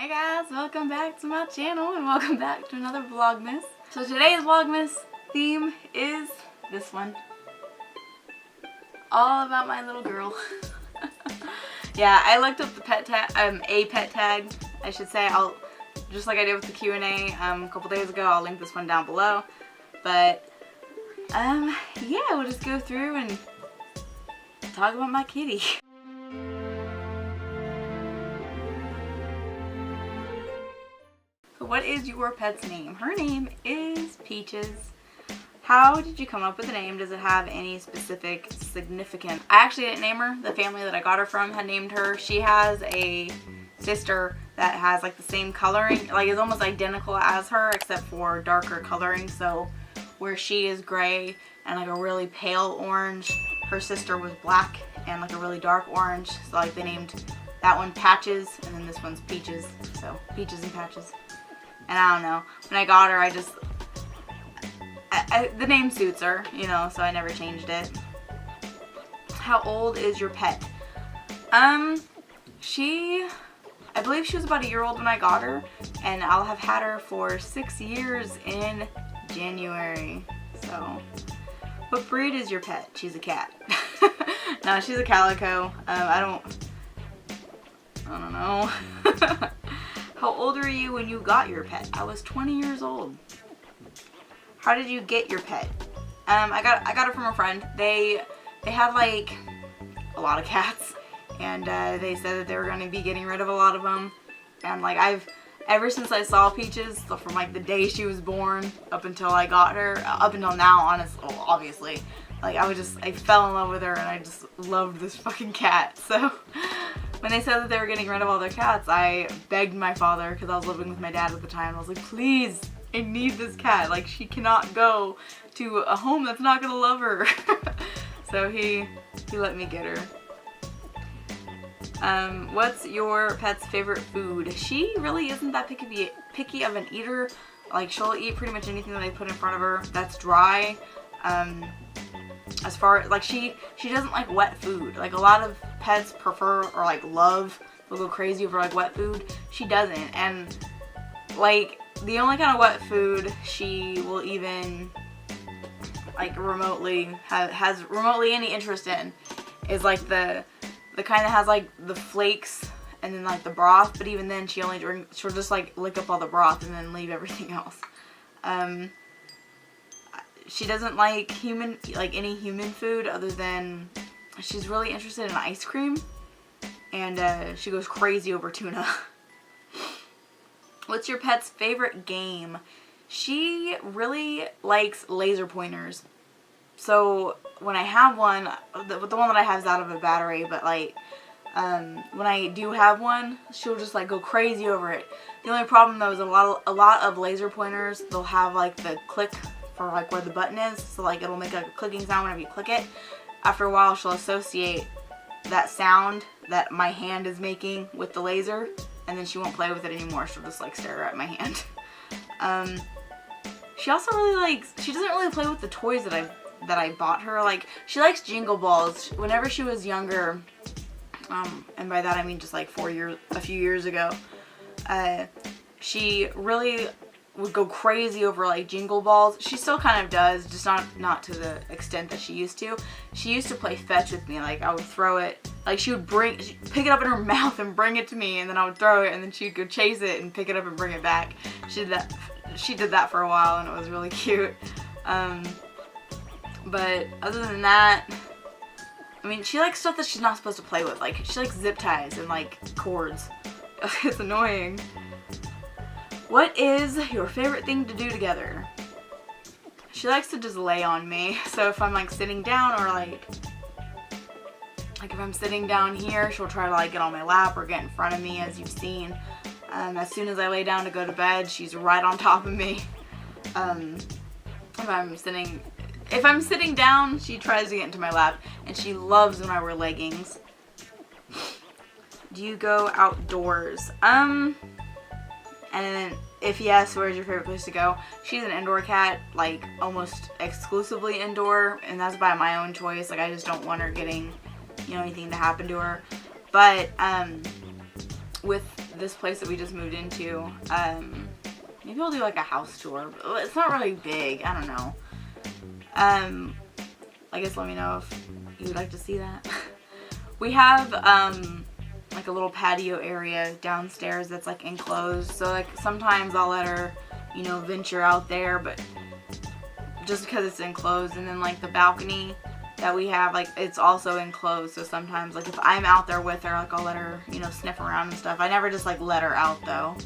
Hey guys, welcome back to my channel and welcome back to another Vlogmas. So today's Vlogmas theme is this one. All about my little girl. Yeah, I looked up the pet tag, a pet tag, I should say. I'll, just like I did with the Q&A a couple days ago, I'll link this one down below. But, yeah, we'll just go through and talk about my kitty. So what is your pet's name? Her name is Peaches. How did you come up with the name? Does it have any specific significance? I actually didn't name her. The family that I got her from had named her. She has a sister that has like the same coloring, like is almost identical as her except for darker coloring. So where she is gray and like a really pale orange, her sister was black and like a really dark orange. So like they named that one Patches and then this one's Peaches. So Peaches and Patches. And I don't know, when I got her, the name suits her, you know, so I never changed it. How old is your pet? I believe she was about a year old when I got her, and I'll have had her for 6 years in January. So, what breed is your pet? She's a cat. No, she's a calico. I don't know. How old were you when you got your pet? I was 20 years old. How did you get your pet? I got it from a friend. They have like a lot of cats, and they said that they were going to be getting rid of a lot of them. And like ever since I saw Peaches, so from like the day she was born up until I got her, up until now, obviously, like I fell in love with her, and I just loved this fucking cat. So when they said that they were getting rid of all their cats, I begged my father, because I was living with my dad at the time. I was like, please, I need this cat. Like, she cannot go to a home that's not gonna love her. So he let me get her. What's your pet's favorite food? She really isn't that picky of an eater. Like, she'll eat pretty much anything that I put in front of her that's dry. As far like she doesn't like wet food. Like a lot of pets prefer or like love, will go crazy over like wet food. She doesn't, and like the only kind of wet food she will even like remotely has remotely any interest in is like the kind that has like the flakes and then like the broth. But even then, she'll just like lick up all the broth and then leave everything else. She doesn't like any human food other than she's really interested in ice cream, and she goes crazy over tuna. What's your pet's favorite game? She really likes laser pointers. So when I have one, the one that I have is out of a battery, but like when I do have one, she'll just like go crazy over it. The only problem though is a lot of laser pointers, they'll have like the click for like where the button is, so like it'll make like a clicking sound whenever you click it. After a while, she'll associate that sound that my hand is making with the laser, and then she won't play with it anymore. She'll just like stare at my hand. She also really she doesn't really play with the toys that I bought her. Like, she likes Jingle Balls. Whenever she was younger, and by that I mean just like a few years ago, she really would go crazy over like Jingle Balls. She still kind of does, just not to the extent that she used to. She used to play fetch with me. Like, I would throw it, like she'd pick it up in her mouth and bring it to me, and then I would throw it, and then she'd go chase it and pick it up and bring it back. She did that for a while, and it was really cute. But other than that, I mean, she likes stuff that she's not supposed to play with. Like, she likes zip ties and like cords. It's annoying. What is your favorite thing to do together? She likes to just lay on me. So if I'm like sitting down, or like if I'm sitting down here, she'll try to like get on my lap or get in front of me, as you've seen. As soon as I lay down to go to bed, she's right on top of me. If I'm sitting down, she tries to get into my lap, and she loves when I wear leggings. Do you go outdoors? And then, if yes, where's your favorite place to go? She's an indoor cat, like almost exclusively indoor, and that's by my own choice. Like, I just don't want her getting, anything to happen to her. But with this place that we just moved into. Maybe I'll do like a house tour. But it's not really big. I don't know. I guess let me know if you would like to see that. We have like a little patio area downstairs that's like enclosed. So like sometimes I'll let her, you know, venture out there, but just because it's enclosed. And then like the balcony that we have, like it's also enclosed. So sometimes like if I'm out there with her, like I'll let her, you know, sniff around and stuff. I never just like let her out though.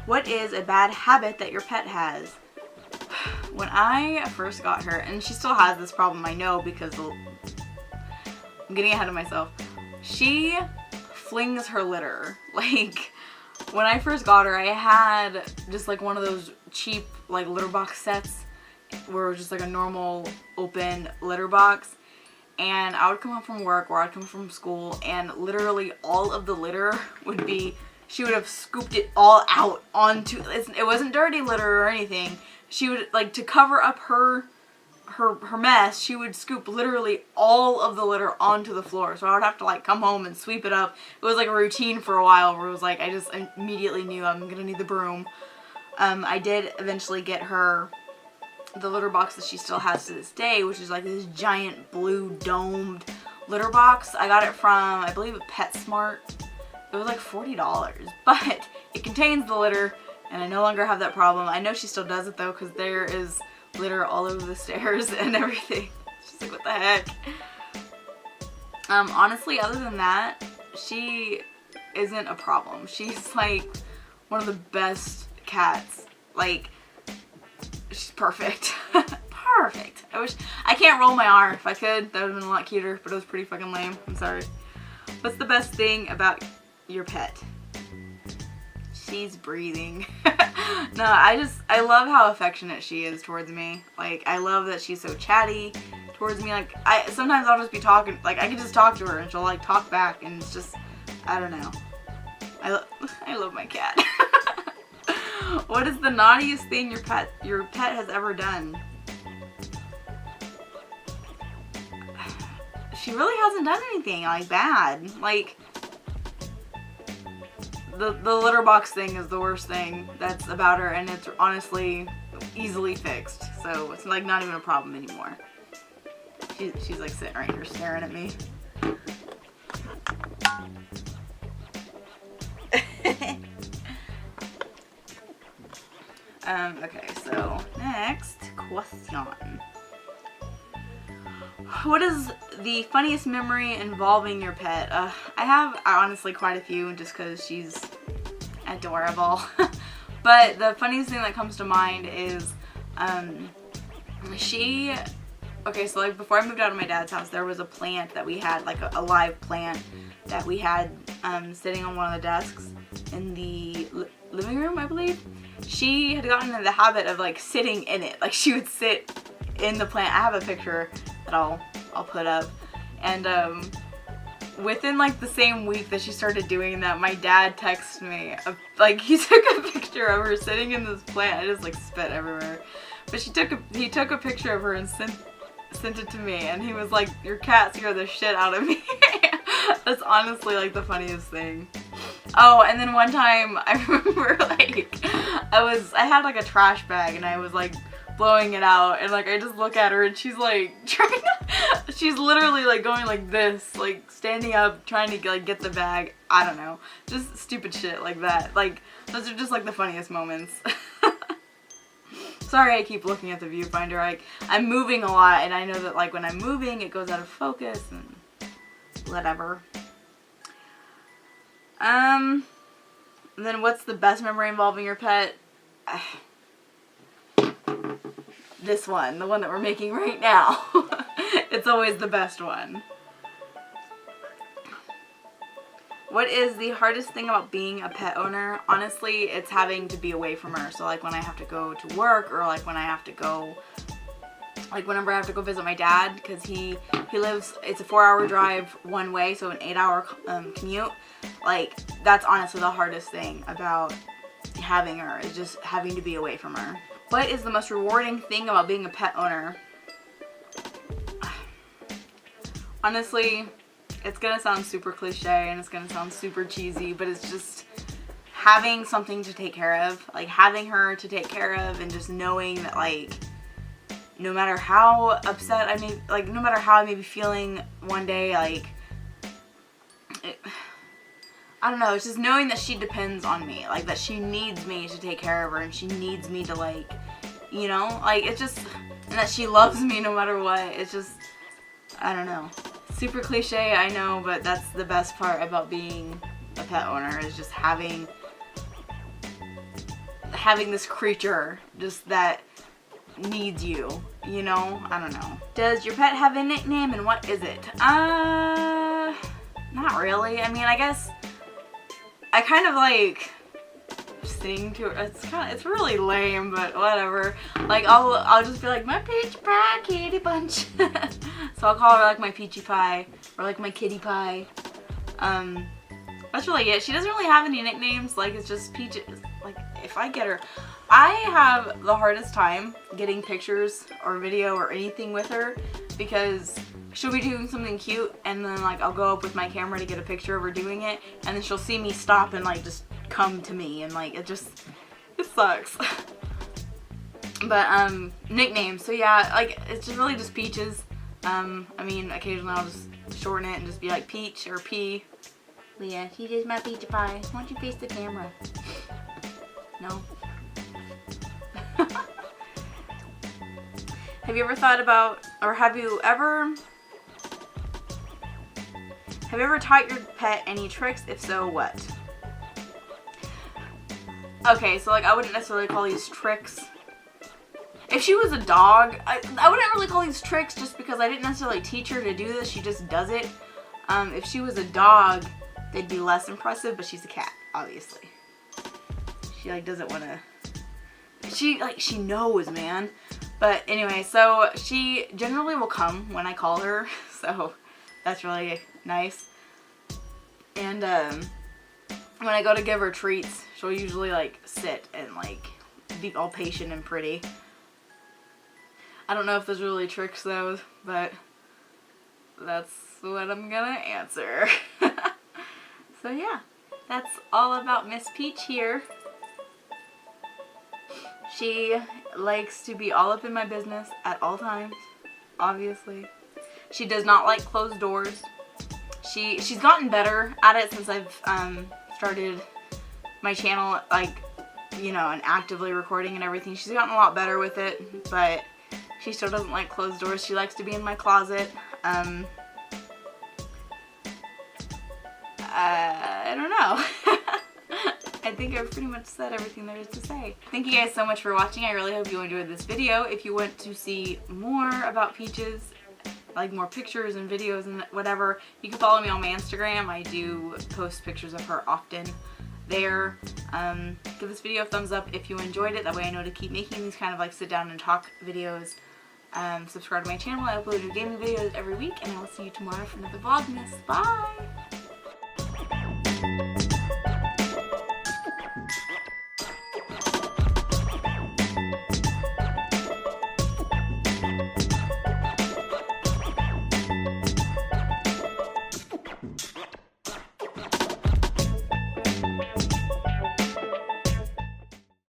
What is a bad habit that your pet has? When I first got her, and she still has this problem, I know, because I'm getting ahead of myself. She flings her litter. Like, when I first got her, I had just like one of those cheap like litter box sets where it was just like a normal open litter box. And I would come home from work or I'd come from school, and literally all of the litter would be, she would have scooped it all out onto, it wasn't dirty litter or anything. She would, like, to cover up her mess, she would scoop literally all of the litter onto the floor. So I would have to, like, come home and sweep it up. It was, like, a routine for a while where it was, like, I just immediately knew I'm going to need the broom. I did eventually get her the litter box that she still has to this day, which is, like, this giant blue domed litter box. I got it from, I believe, PetSmart. It was, like, $40. But it contains the litter, and I no longer have that problem. I know she still does it though, because there is litter all over the stairs and everything. It's just like, what the heck? Honestly, other than that, she isn't a problem. She's like one of the best cats. Like, she's perfect. Perfect. I can't roll my R. If I could, that would have been a lot cuter, but it was pretty fucking lame. I'm sorry. What's the best thing about your pet? She's breathing. No, I love how affectionate she is towards me. Like, I love that she's so chatty towards me. Like, sometimes I'll just be talking, like, I can just talk to her and she'll, like, talk back, and it's just, I don't know. I love my cat. What is the naughtiest thing your pet has ever done? She really hasn't done anything, like, bad. Like, the litter box thing is the worst thing that's about her, and it's honestly easily fixed. So it's like not even a problem anymore. She's like sitting right here staring at me. Okay, so next question. What is the funniest memory involving your pet? I have honestly quite a few, just because she's adorable. But the funniest thing that comes to mind is okay, so like before I moved out of my dad's house, there was a plant that we had, like a live plant that we had sitting on one of the desks in the living room, I believe. She had gotten into the habit of like sitting in it. Like, she would sit in the plant. I have a picture that I'll put up, and within like the same week that she started doing that, my dad texted me like, he took a picture of her sitting in this plant. I just like spit everywhere, but he took a picture of her and sent it to me, and he was like, your cat scared the shit out of me. That's honestly like the funniest thing. Oh, and then one time I remember like I had like a trash bag, and I was like blowing it out, and like I just look at her, and she's like she's literally like going like this, like standing up trying to like get the bag. I don't know, just stupid shit like that. Like, those are just like the funniest moments. Sorry, I keep looking at the viewfinder. I'm moving a lot, and I know that like when I'm moving it goes out of focus and whatever. Then what's the best memory involving your pet? This one, the one that we're making right now. It's always the best one. What is the hardest thing about being a pet owner? Honestly, it's having to be away from her. So like when I have to go to work, or like when I have to go, like whenever I have to go visit my dad, because he lives, it's a 4-hour drive one way, so an 8-hour commute. Like, that's honestly the hardest thing about having her, is just having to be away from her. What is the most rewarding thing about being a pet owner? Honestly, it's gonna sound super cliche and it's gonna sound super cheesy, but it's just having something to take care of, like having her to take care of, and just knowing that, like, no matter how upset I may, like, no matter how I may be feeling one day, like, I don't know, it's just knowing that she depends on me, like, that she needs me to take care of her, and she needs me to, like, you know, like, it's just, and that she loves me no matter what. It's just, I don't know, super cliche, I know, but that's the best part about being a pet owner, is just having this creature just that needs you, you know? I don't know. Does your pet have a nickname, and what is it? Not really. I mean, I guess I kind of like sing to her. It's really lame, but whatever. Like, I'll just be like, my peachy pie kitty bunch. So I'll call her like my peachy pie, or like my kitty pie. That's really it. She doesn't really have any nicknames. Like, it's just Peaches. Like, if I get her, I have the hardest time getting pictures or video or anything with her, because she'll be doing something cute, and then, like, I'll go up with my camera to get a picture of her doing it, and then she'll see me stop and, like, just come to me, and, like, it sucks. But, nicknames. So, yeah, like, it's just really just Peaches. I mean, occasionally I'll just shorten it and just be like Peach or P. But yeah, she is my peachy pie. Why don't you face the camera? No? Have you ever thought about, or have you ever taught your pet any tricks? If so, what? Okay, so, like, I wouldn't necessarily call these tricks. If she was a dog, I wouldn't really call these tricks, just because I didn't necessarily teach her to do this. She just does it. If she was a dog, they'd be less impressive, but she's a cat, obviously. She, like, doesn't want to... She knows, man. But anyway, so she generally will come when I call her, so that's really nice. And when I go to give her treats, she'll usually, like, sit and, like, be all patient and pretty. I don't know if there's really tricks, though, but that's what I'm gonna answer. So yeah, that's all about Miss Peach here. She likes to be all up in my business at all times, obviously. She does not like closed doors. She's gotten better at it since I've started my channel, like, you know, and actively recording and everything. She's gotten a lot better with it, but she still doesn't like closed doors. She likes to be in my closet. I don't know. I think I've pretty much said everything there is to say. Thank you guys so much for watching. I really hope you enjoyed this video. If you want to see more about Peaches, like more pictures and videos and whatever, you can follow me on my Instagram. I do post pictures of her often there. Give this video a thumbs up if you enjoyed it. That way I know to keep making these kind of like sit down and talk videos. Subscribe to my channel. I upload new gaming videos every week, and I will see you tomorrow for another Vlogmas. Bye!